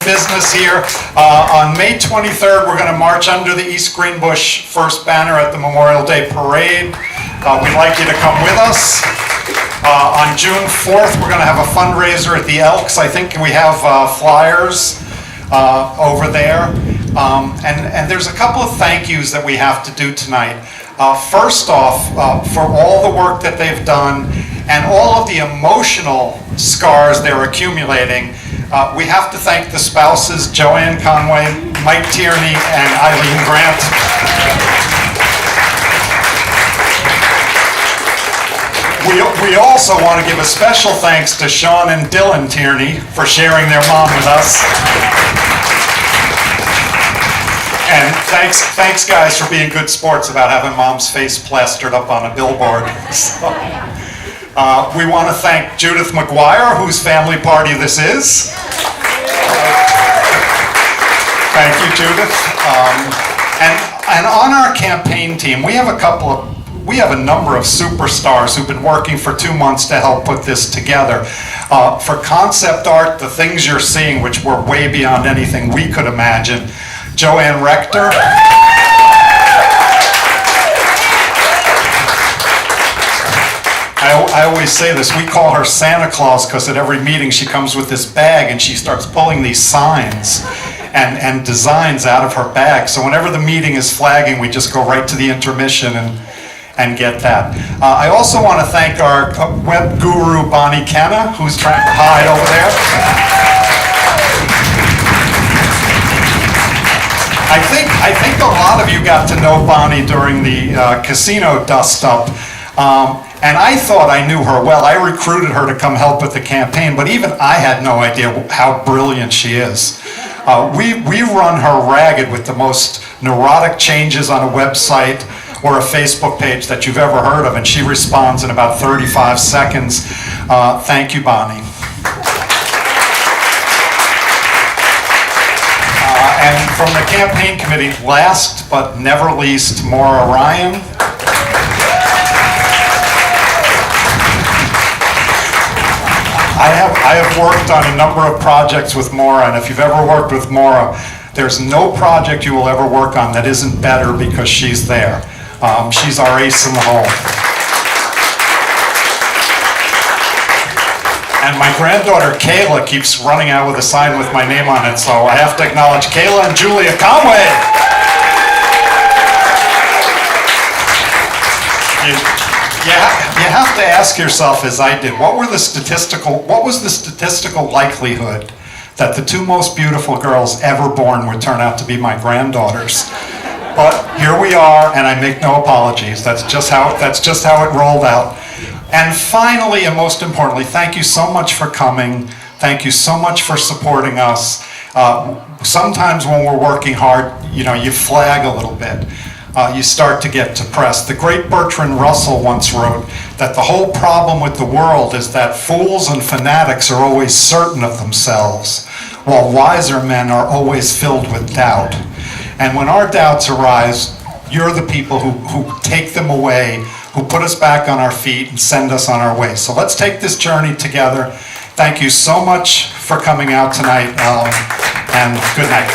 business here. On May 23rd, we're going to march under the East Greenbush first banner at the Memorial Day Parade. We'd like you to come with us. On June 4th, we're going to have a fundraiser at the Elks. I think we have flyers over there. And there's a couple of thank yous that we have to do tonight. First off, for all the work that they've done and all of the emotional scars they're accumulating, we have to thank the spouses, Joanne Conway, Mike Tierney, and Eileen Grant. We also want to give a special thanks to Sean and Dylan Tierney for sharing their mom with us. And thanks guys for being good sports about having mom's face plastered up on a billboard. So, we want to thank Judith McGuire, whose family party this is. Thank you, Judith. And on our campaign team, we have a number of superstars who've been working for 2 months to help put this together. For concept art, the things you're seeing, which were way beyond anything we could imagine, Joanne Rector. I always say this, we call her Santa Claus because at every meeting she comes with this bag and she starts pulling these signs and designs out of her bag. So whenever the meeting is flagging, we just go right to the intermission and get that. I also want to thank our web guru, Bonnie Kenna, who's trying to hide over there. I think a lot of you got to know Bonnie during the casino dust-up. And I thought I knew her well. I recruited her to come help with the campaign, but even I had no idea how brilliant she is. We run her ragged with the most neurotic changes on a website or a Facebook page that you've ever heard of, and she responds in about 35 seconds. Thank you, Bonnie. And from the campaign committee, last but never least, Maura Ryan. I have worked on a number of projects with Maura, and if you've ever worked with Maura, there's no project you will ever work on that isn't better because she's there. She's our ace in the hole. And my granddaughter Kayla keeps running out with a sign with my name on it, so I have to acknowledge Kayla and Julia Conway. You have to ask yourself, as I did, what was the statistical likelihood that the two most beautiful girls ever born would turn out to be my granddaughters? But here we are, and I make no apologies. That's just how it rolled out. And finally, and most importantly, thank you so much for coming. Thank you so much for supporting us. Sometimes when we're working hard, you flag a little bit. You start to get depressed. The great Bertrand Russell once wrote that the whole problem with the world is that fools and fanatics are always certain of themselves, while wiser men are always filled with doubt. And when our doubts arise, you're the people who take them away, who put us back on our feet and send us on our way. So let's take this journey together. Thank you so much for coming out tonight, and good night.